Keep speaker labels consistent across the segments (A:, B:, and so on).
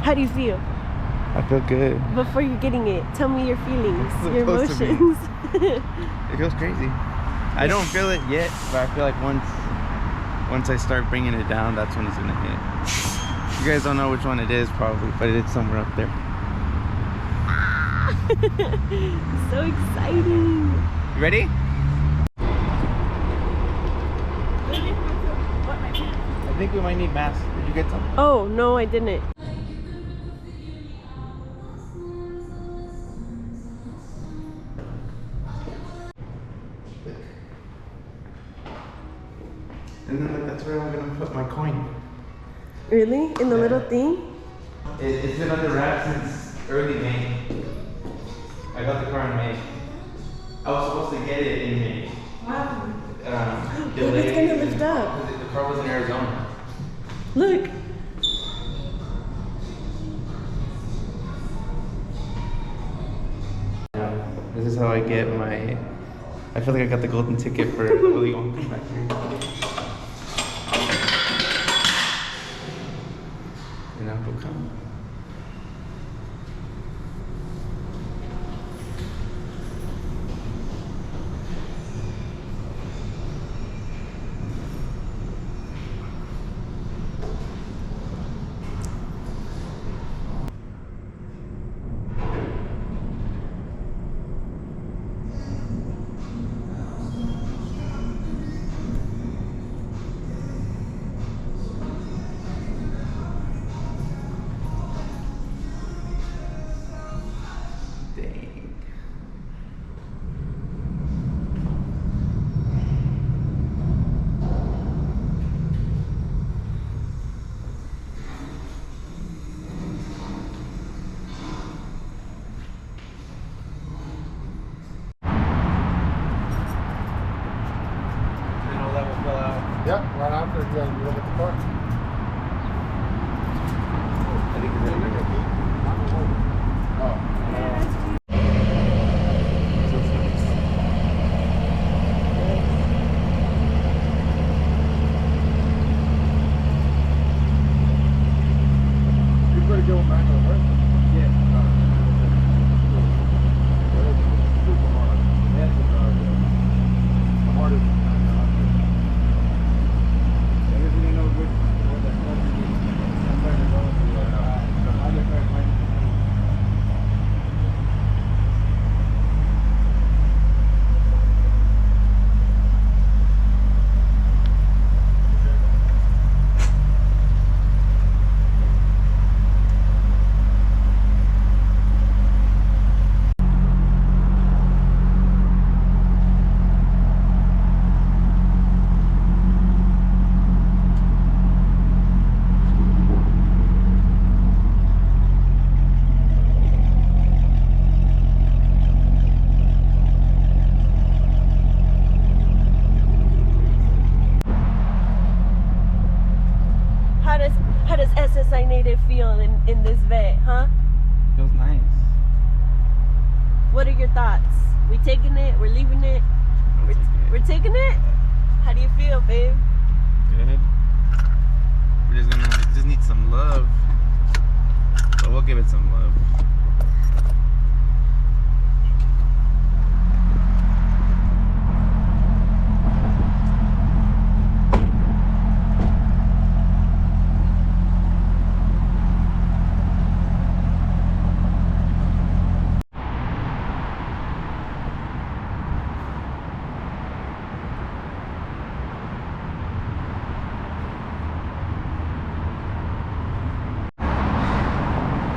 A: How do you feel?
B: I feel good.
A: Before you're getting it, tell me your feelings, your
B: Supposed to be.
A: emotions.
B: It feels crazy. I don't feel it yet, but I feel like once I start bringing it down, that's when it's gonna hit. You guys don't know which one it is probably, but it's somewhere up there.
A: So exciting.
B: You ready? I think we might need masks. Did you get some?
A: Oh, no, I didn't.
B: And then like, that's where I'm gonna put my coin.
A: Really? In the little thing?
B: It's been under wraps since early May. I got the car in May. I was supposed to get it in May.
A: Wow.
B: Delayed.
A: It's gonna lift up.
B: The car was in Arizona.
A: Look.
B: This is how I get my. I feel like I got the golden ticket for Willy Wonka factory. And now will come.
C: Yep, right after you look at the car.
B: I think it's in there.
C: You're pretty good with manual, right?
B: Yeah.
C: Super hard.
B: That's the car.
C: The hardest.
A: How does SSI Native feel in this vet, huh?
B: Feels nice.
A: What are your thoughts? We taking it? We're leaving it? We're taking it? How do you feel, babe?
B: Good. It just needs some love. But we'll give it some love.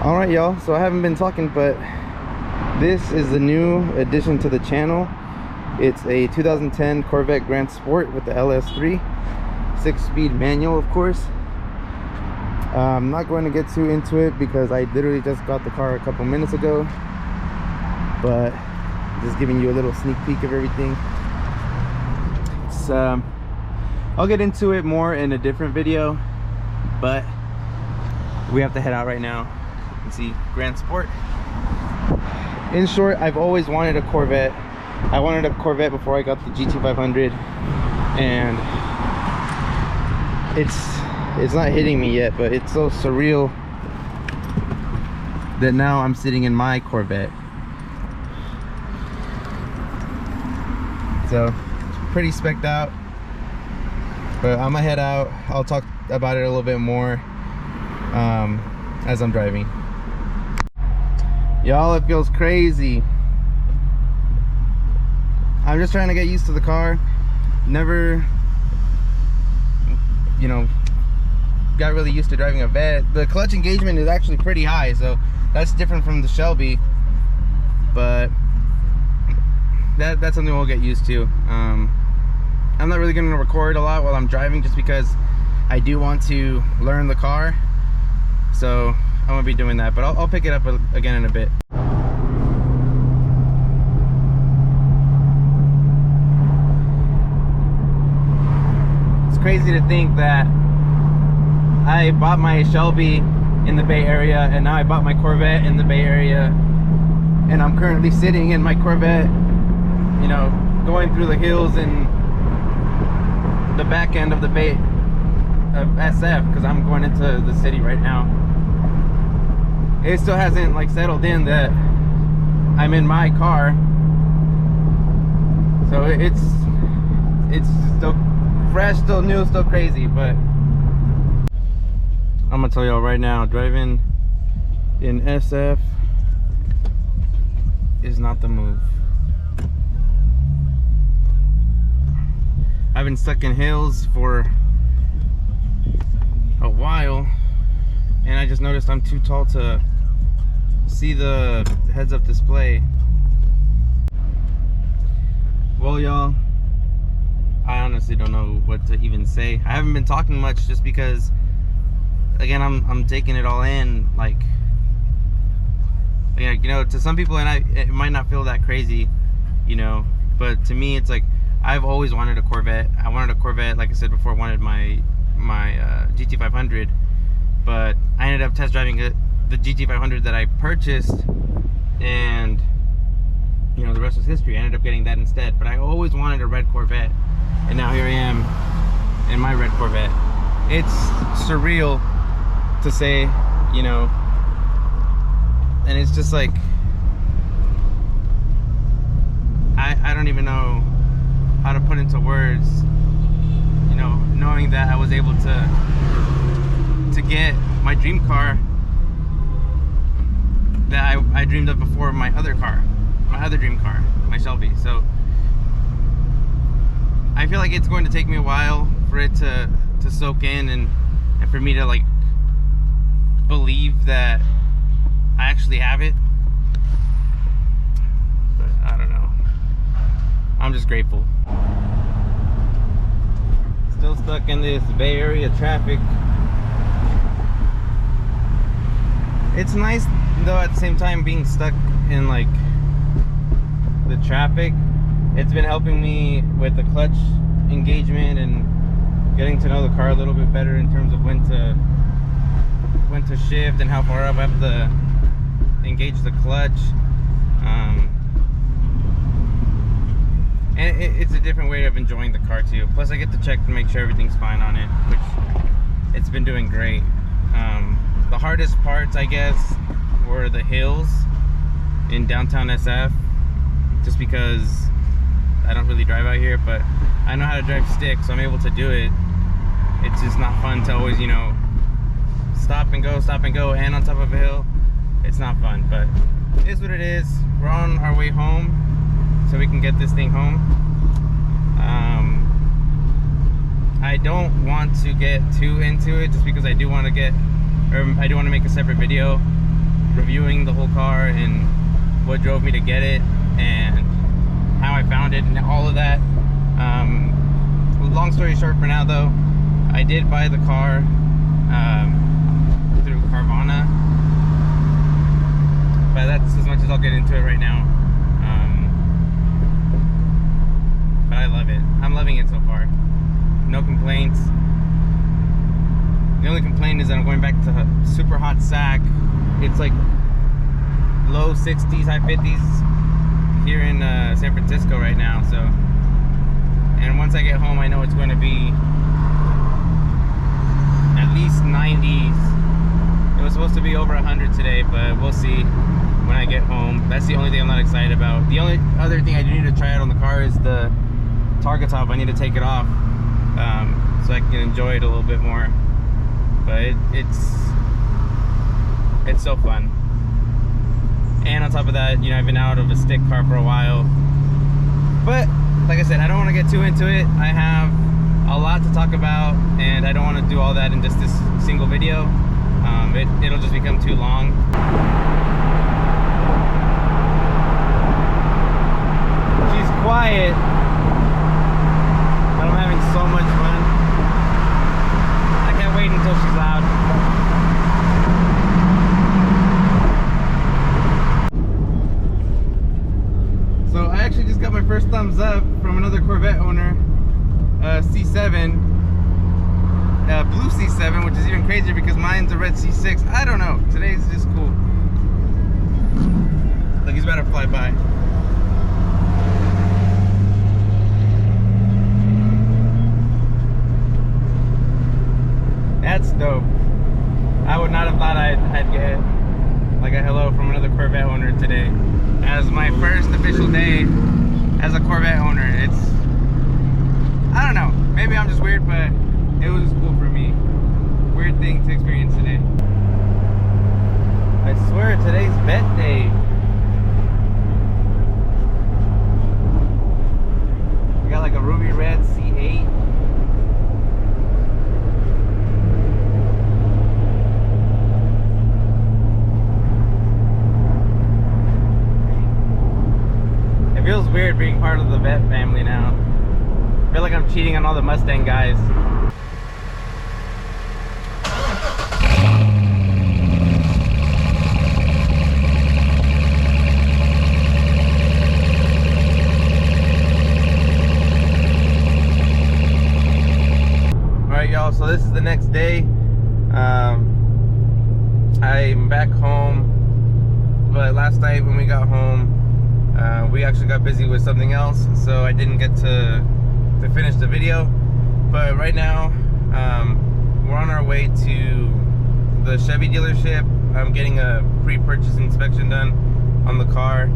B: Alright y'all, so I haven't been talking, but this is the new addition to the channel. It's a 2010 Corvette Grand Sport with the LS3 6-speed manual, of course. I'm not going to get too into it because I literally just got the car a couple minutes ago, but just giving you a little sneak peek of everything. It's I'll get into it more in a different video, but we have to head out right now. See, Grand Sport. In short, I've always wanted a Corvette. I wanted a Corvette before I got the GT500, and it's not hitting me yet, but it's so surreal that now I'm sitting in my Corvette. So pretty specced out, but I'm gonna head out. I'll talk about it a little bit more as I'm driving. Y'all, it feels crazy. I'm just trying to get used to the car. Never, you know, got really used to driving a Vette. The clutch engagement is actually pretty high, so that's different from the Shelby, but that's something we'll get used to. I'm not really going to record a lot while I'm driving, just because I do want to learn the car, so I'm gonna be doing that, but I'll pick it up again in a bit. It's crazy to think that I bought my Shelby in the Bay Area, and now I bought my Corvette in the Bay Area, and I'm currently sitting in my Corvette, you know, going through the hills in the back end of the Bay of SF, because I'm going into the city right now. It still hasn't like settled in that I'm in my car, so it's still fresh, still new, still crazy. But I'm gonna tell y'all right now, driving in SF is not the move. I've been stuck in hills for a while, and I just noticed I'm too tall to see the heads-up display. Well, y'all, I honestly don't know what to even say. I haven't been talking much just because, again, I'm taking it all in. Like, you know, to some people, and it might not feel that crazy, you know, but to me, it's like, I've always wanted a Corvette. I wanted a Corvette, like I said before, I wanted my GT500, but I ended up test driving the GT500 that I purchased, and you know, the rest was history. I ended up getting that instead, but I always wanted a red Corvette, and now here I am in my red Corvette. It's surreal to say, you know, and it's just like, I don't even know how to put into words, you know, knowing that I was able to get my dream car that I dreamed of before, my other dream car, my Shelby. So I feel like it's going to take me a while for it to soak in, and for me to like believe that I actually have it. But I don't know, I'm just grateful. Still stuck in this Bay Area traffic. It's nice though, at the same time, being stuck in like the traffic. It's been helping me with the clutch engagement and getting to know the car a little bit better in terms of when to shift and how far up I have to engage the clutch. And it's a different way of enjoying the car too. Plus I get to check to make sure everything's fine on it, which it's been doing great. The hardest parts, I guess, were the hills in downtown SF, just because I don't really drive out here, but I know how to drive stick, so I'm able to do it. It's just not fun to always, you know, stop and go, and on top of a hill. It's not fun, but it is what it is. We're on our way home, so we can get this thing home. I don't want to get too into it, just because I do want to make a separate video reviewing the whole car and what drove me to get it and how I found it and all of that. Long story short for now though, I did buy the car through Carvana, but that's as much as I'll get into it right now. But I love it. I'm loving it so far. No complaints. The only complaint is that I'm going back to super hot Sac. It's like low 60s, high 50s here in San Francisco right now. So, and once I get home, I know it's going to be at least 90s It was supposed to be over 100 today, but we'll see when I get home. That's the only thing I'm not excited about. The only other thing I do need to try out on the car is the target top. I need to take it off so I can enjoy it a little bit more. But it's so fun. And on top of that, you know, I've been out of a stick car for a while. But like I said, I don't want to get too into it. I have a lot to talk about, and I don't want to do all that in just this single video. It'll just become too long. She's quiet, but I'm having so much fun. I can't wait until she's loud. So I actually just got my first thumbs up from another Corvette owner, C7. Blue C7, which is even crazier because mine's a red C6. I don't know. Today's just cool. Look, he's about to fly by. That's dope. I would not have thought I'd get like a hello from another Corvette owner today. As my first official day as a Corvette owner. I don't know. Maybe I'm just weird, but it was cool for me. Weird thing to experience today. I swear today's vet day. We got like a ruby red C8. It feels weird being part of the vet family now. I feel like I'm cheating on all the Mustang guys. Alright y'all, so this is the next day. I'm back home, but last night when we got home, we actually got busy with something else, so I didn't get to finish the video. But right now, we're on our way to the Chevy dealership. I'm getting a pre-purchase inspection done on the car,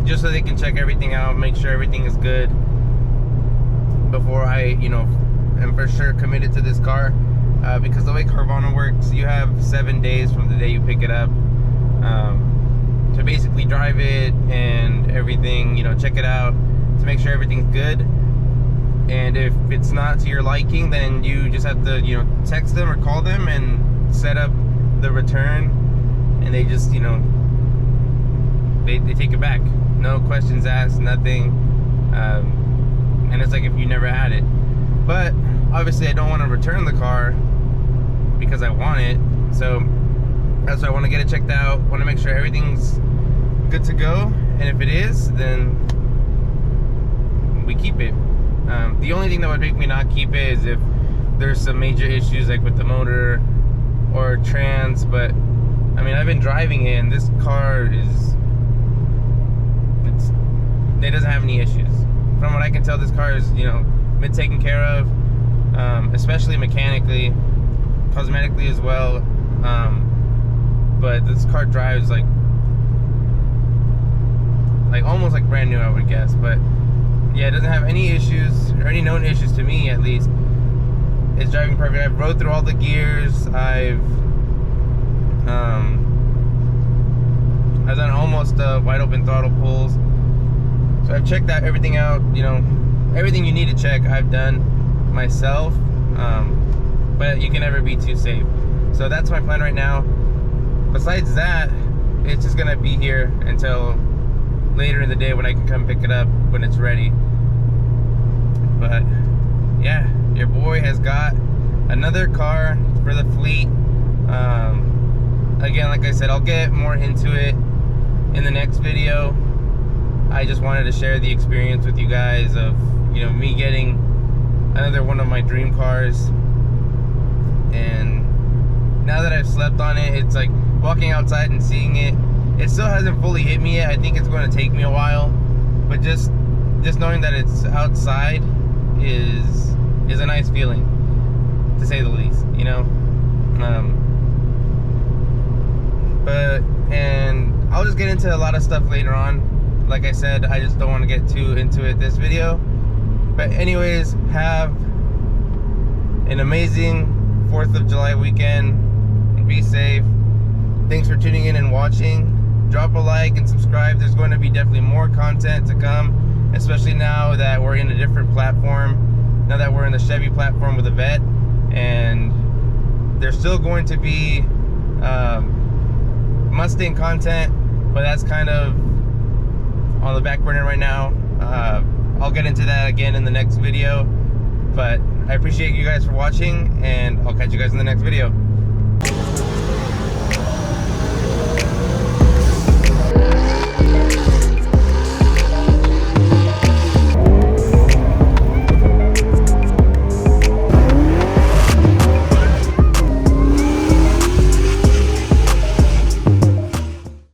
B: just so they can check everything out, make sure everything is good before I, you know, am for sure committed to this car. Because the way Carvana works, you have 7 days from the day you pick it up to basically drive it and everything, you know, check it out to make sure everything's good. And if it's not to your liking, then you just have to, you know, text them or call them and set up the return, and they just, you know, they take it back, no questions asked, nothing. And it's like if you never had it. But obviously I don't want to return the car because I want it, so that's why I want to get it checked out. Want to make sure everything's good to go, and if it is, then we keep it. The only thing that would make me not keep it is if there's some major issues like with the motor or trans. But I mean, I've been driving it and this car it doesn't have any issues. From what I can tell, this car is, you know, been taken care of, especially mechanically, cosmetically as well. But this car drives like almost like brand new, I would guess. But yeah, it doesn't have any issues, or any known issues to me at least. It's driving perfect. I've rode through all the gears. I've done almost wide open throttle pulls. So I've checked that everything out. You know, everything you need to check I've done myself. But you can never be too safe. So that's my plan right now. Besides that, it's just gonna be here until later in the day when I can come pick it up when it's ready. But yeah, your boy has got another car for the fleet. Again, like I said, I'll get more into it in the next video. I just wanted to share the experience with you guys of, you know, me getting another one of my dream cars. And now that I've slept on it, it's like walking outside and seeing it. It still hasn't fully hit me yet. I think it's going to take me a while, but just knowing that it's outside is a nice feeling, to say the least, you know. And I'll just get into a lot of stuff later on. Like I said, I just don't want to get too into it this video. But anyways, have an amazing 4th of July weekend. Be safe. Thanks for tuning in and watching. Drop a like and subscribe. There's going to be definitely more content to come, especially now that we're in a different platform. Now that we're in the Chevy platform with the Vette, and there's still going to be Mustang content, but that's kind of on the back burner right now. I'll get into that again in the next video, but I appreciate you guys for watching, and I'll catch you guys in the next video.